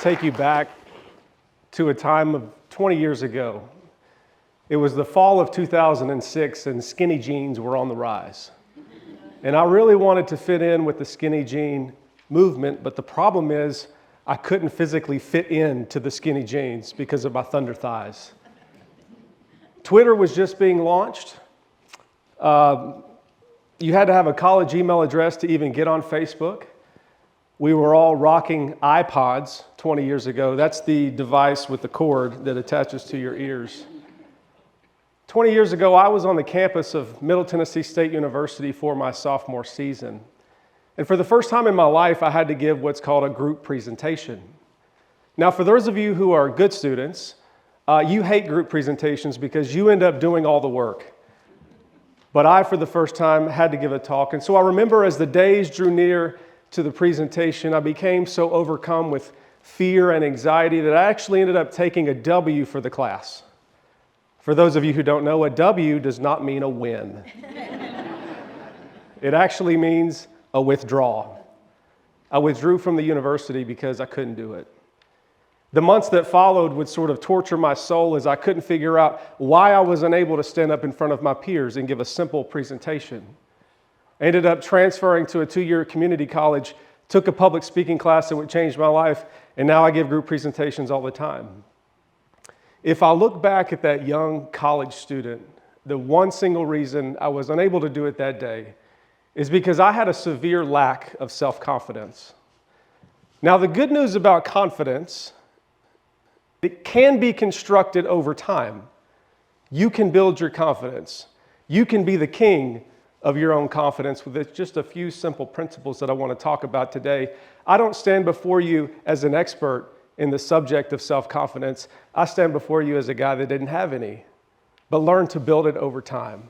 take you back to a time of 20 years ago. It was the fall of 2006 and skinny jeans were on the rise. And I really wanted to fit in with the skinny jean movement, but the problem is I couldn't physically fit into the skinny jeans because of my thunder thighs. Twitter was just being launched. You had to have a college email address to even get on Facebook. We were all rocking iPods 20 years ago. That's the device with the cord that attaches to your ears. 20 years ago, I was on the campus of Middle Tennessee State University for my sophomore season. And for the first time in my life, I had to give what's called a group presentation. Now, for those of you who are good students, you hate group presentations because you end up doing all the work. But I, for the first time, had to give a talk. And so I remember as the days drew near to the presentation, I became so overcome with fear and anxiety that I actually ended up taking a W for the class. For those of you who don't know, a W does not mean a win. It actually means a withdrawal. I withdrew from the university because I couldn't do it. The months that followed would sort of torture my soul as I couldn't figure out why I was unable to stand up in front of my peers and give a simple presentation. I ended up transferring to a 2-year community college, took a public speaking class that would change my life, and now I give group presentations all the time. If I look back at that young college student, the one single reason I was unable to do it that day is because I had a severe lack of self-confidence. Now, the good news about confidence, it can be constructed over time. You can build your confidence. You can be the king of your own confidence with just a few simple principles that I want to talk about today. I don't stand before you as an expert in the subject of self-confidence. I stand before you as a guy that didn't have any, but learned to build it over time.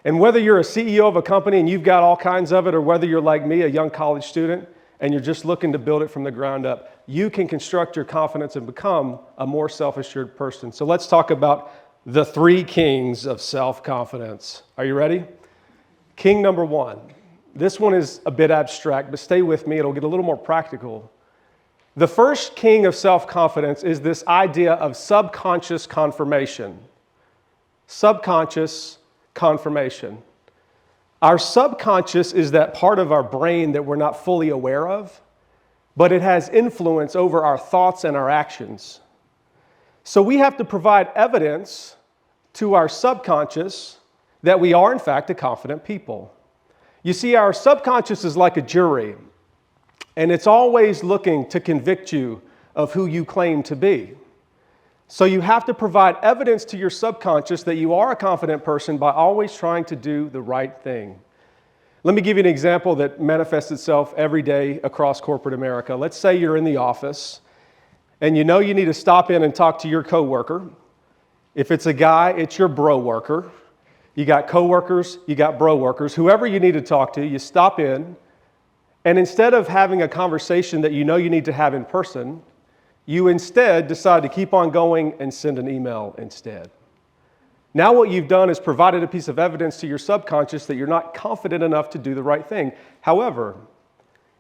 And whether you're a CEO of a company and you've got all kinds of it, or whether you're like me, a young college student, and you're just looking to build it from the ground up, you can construct your confidence and become a more self-assured person. So let's talk about the 3 kings of self-confidence. Are you ready? King number 1. This one is a bit abstract, but stay with me. It'll get a little more practical. The first king of self-confidence is this idea of subconscious confirmation. Subconscious confirmation. Our subconscious is that part of our brain that we're not fully aware of, but it has influence over our thoughts and our actions. So we have to provide evidence to our subconscious that we are, in fact, a confident people. You see, our subconscious is like a jury, and it's always looking to convict you of who you claim to be. So you have to provide evidence to your subconscious that you are a confident person by always trying to do the right thing. Let me give you an example that manifests itself every day across corporate America. Let's say you're in the office, and you know you need to stop in and talk to your coworker. If it's a guy, it's your bro worker. You got coworkers, you got bro workers. Whoever you need to talk to, you stop in, and instead of having a conversation that you know you need to have in person, you instead decide to keep on going and send an email instead. Now what you've done is provided a piece of evidence to your subconscious that you're not confident enough to do the right thing. However,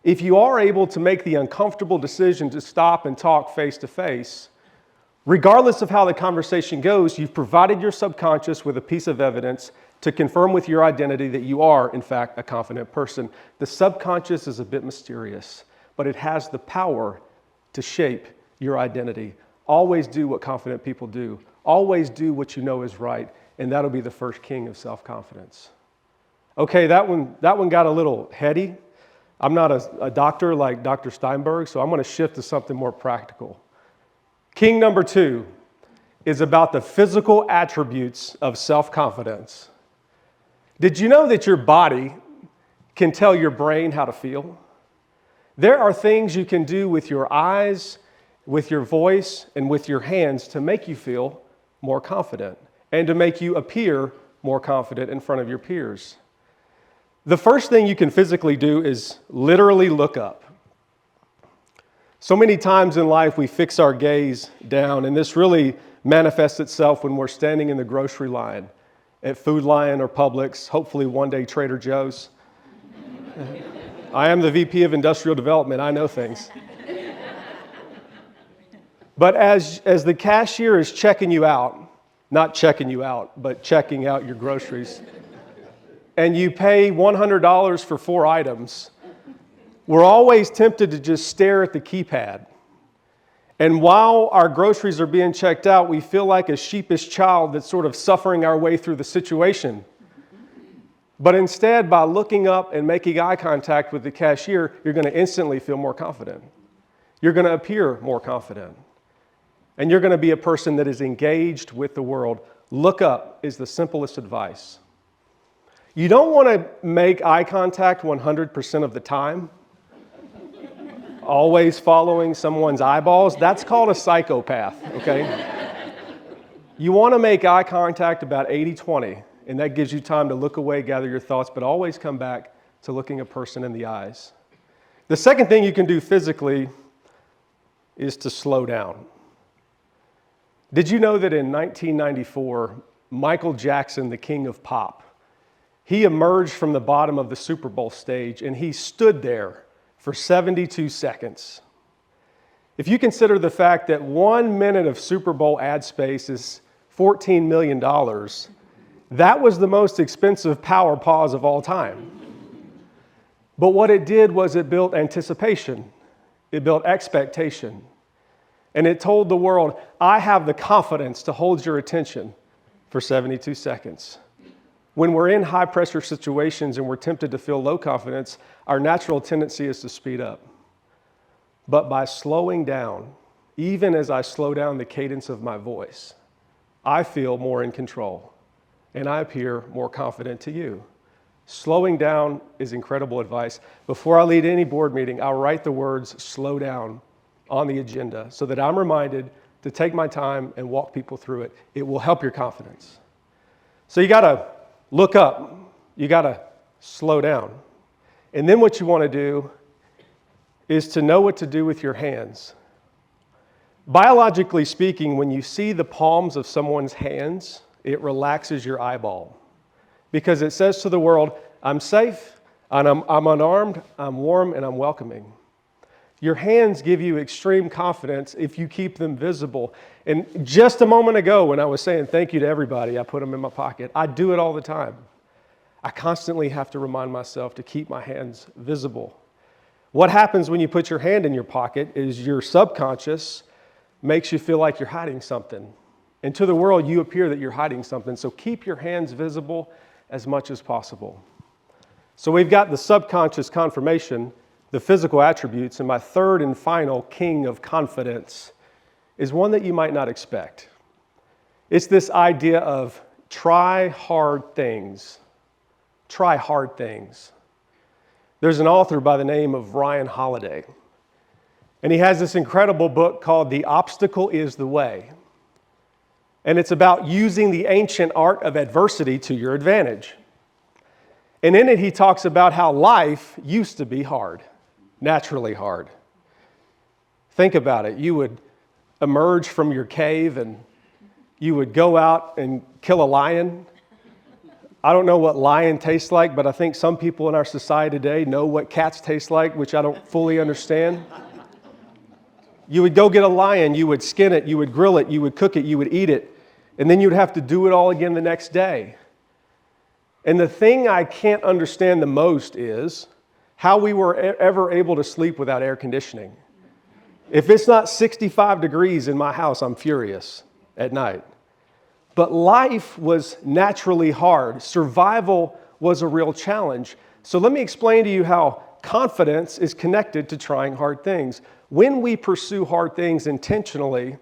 if you are able to make the uncomfortable decision to stop and talk face to face, regardless of how the conversation goes, you've provided your subconscious with a piece of evidence to confirm with your identity that you are, in fact, a confident person. The subconscious is a bit mysterious, but it has the power to shape your identity. Always do what confident people do. Always do what you know is right, and that'll be the first king of self-confidence. Okay, that one got a little heady. I'm not a doctor like Dr. Steinberg, so I'm going to shift to something more practical. King number 2 is about the physical attributes of self-confidence. Did you know that your body can tell your brain how to feel? There are things you can do with your eyes, with your voice, and with your hands to make you feel more confident and to make you appear more confident in front of your peers. The first thing you can physically do is literally look up. So many times in life we fix our gaze down, and this really manifests itself when we're standing in the grocery line at Food Lion or Publix, hopefully one day Trader Joe's. I am the VP of Industrial Development. I know things. But as the cashier is checking you out, not checking you out, but checking out your groceries, and you pay $100 for 4 items, we're always tempted to just stare at the keypad. And while our groceries are being checked out, we feel like a sheepish child that's sort of suffering our way through the situation. But instead, by looking up and making eye contact with the cashier, you're going to instantly feel more confident. You're going to appear more confident. And you're going to be a person that is engaged with the world. Look up is the simplest advice. You don't want to make eye contact 100% of the time, always following someone's eyeballs. That's called a psychopath, okay? You want to make eye contact about 80-20, and that gives you time to look away, gather your thoughts, but always come back to looking a person in the eyes. The second thing you can do physically is to slow down. Did you know that in 1994, Michael Jackson, the king of pop, he emerged from the bottom of the Super Bowl stage and he stood there for 72 seconds. If you consider the fact that 1 minute of Super Bowl ad space is $14 million, that was the most expensive power pause of all time. But what it did was it built anticipation. It built expectation. And it told the world, I have the confidence to hold your attention for 72 seconds. When we're in high-pressure situations and we're tempted to feel low confidence, our natural tendency is to speed up. But by slowing down, even as I slow down the cadence of my voice, I feel more in control, and I appear more confident to you. Slowing down is incredible advice. Before I lead any board meeting, I'll write the words "slow down" on the agenda so that I'm reminded to take my time and walk people through it. It will help your confidence. So you got to look up. You got to slow down. And then what you want to do is to know what to do with your hands. Biologically speaking, when you see the palms of someone's hands, it relaxes your eyeball because it says to the world, I'm safe, and I'm unarmed, I'm warm, and I'm welcoming. Your hands give you extreme confidence if you keep them visible. And just a moment ago when I was saying thank you to everybody, I put them in my pocket. I do it all the time. I constantly have to remind myself to keep my hands visible. What happens when you put your hand in your pocket is your subconscious makes you feel like you're hiding something. And to the world, you appear that you're hiding something. So keep your hands visible as much as possible. So we've got the subconscious confirmation, the physical attributes, and my third and final king of confidence is one that you might not expect. It's this idea of try hard things. Try hard things. There's an author by the name of Ryan Holiday, and he has this incredible book called The Obstacle is the Way. And it's about using the ancient art of adversity to your advantage. And in it, he talks about how life used to be hard, naturally hard. Think about it. You would emerge from your cave and you would go out and kill a lion. I don't know what lion tastes like, but I think some people in our society today know what cats taste like, which I don't fully understand. You would go get a lion, you would skin it, you would grill it, you would cook it, you would eat it, and then you'd have to do it all again the next day. And the thing I can't understand the most is how we were ever able to sleep without air conditioning. If it's not 65 degrees in my house, I'm furious at night. But life was naturally hard. Survival was a real challenge. So let me explain to you how confidence is connected to trying hard things. When we pursue hard things intentionally,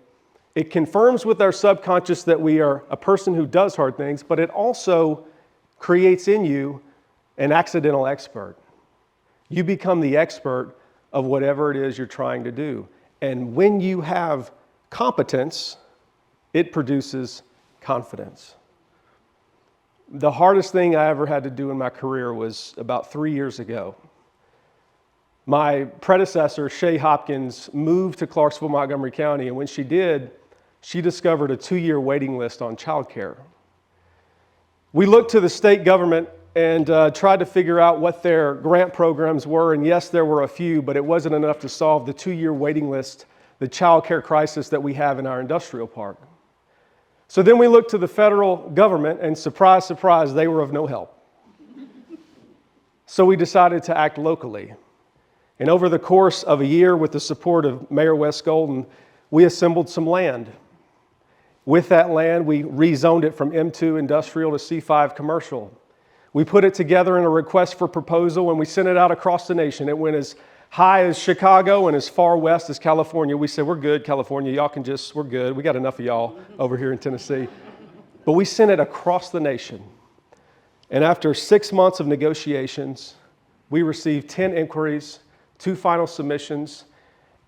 it confirms with our subconscious that we are a person who does hard things, but it also creates in you an accidental expert. You become the expert of whatever it is you're trying to do. And when you have competence, it produces confidence. The hardest thing I ever had to do in my career was about 3 years ago. My predecessor, Shay Hopkins, moved to Clarksville, Montgomery County, and when she did, she discovered a 2-year waiting list on childcare. We looked to the state government and tried to figure out what their grant programs were, and yes, there were a few, but it wasn't enough to solve the 2-year waiting list the child care crisis that we have in our industrial park. So then we looked to the federal government, and surprise, surprise, they were of no help. So we decided to act locally. And over the course of a year, with the support of Mayor Wes Golden, we assembled some land. With that land, we rezoned it from M2 industrial to C5 commercial. We put it together in a request for proposal, and we sent it out across the nation. It went as high as Chicago and as far west as California. We said, we're good, California. Y'all can we're good. We got enough of y'all over here in Tennessee. But we sent it across the nation. And after 6 months of negotiations, we received 10 inquiries, 2 final submissions,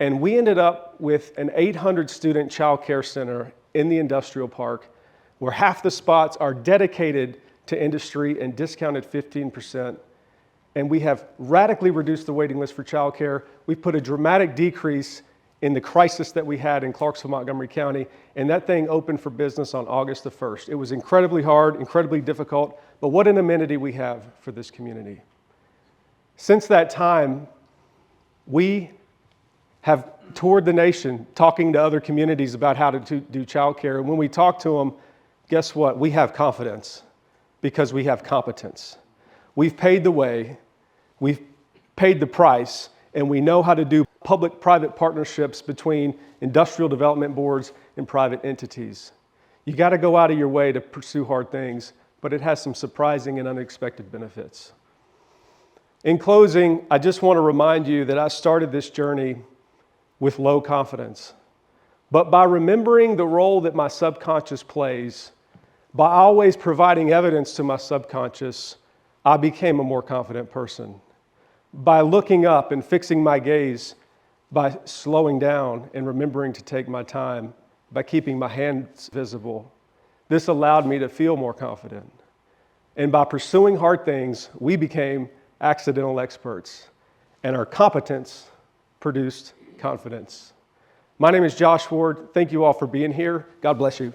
and we ended up with an 800-student child care center in the industrial park where half the spots are dedicated to industry and discounted 15%. And we have radically reduced the waiting list for child care. We've put a dramatic decrease in the crisis that we had in Clarksville, Montgomery County, and that thing opened for business on August the 1st. It was incredibly hard, incredibly difficult, but what an amenity we have for this community. Since that time, we have toured the nation talking to other communities about how to do childcare. And when we talk to them, guess what? We have confidence because we have competence. We've paid the way, we've paid the price, and we know how to do public-private partnerships between industrial development boards and private entities. You got to go out of your way to pursue hard things, but it has some surprising and unexpected benefits. In closing, I just want to remind you that I started this journey with low confidence. But by remembering the role that my subconscious plays, by always providing evidence to my subconscious, I became a more confident person. By looking up and fixing my gaze, by slowing down and remembering to take my time, by keeping my hands visible, this allowed me to feel more confident. And by pursuing hard things, we became accidental experts, and our competence produced confidence. My name is Josh Ward. Thank you all for being here. God bless you.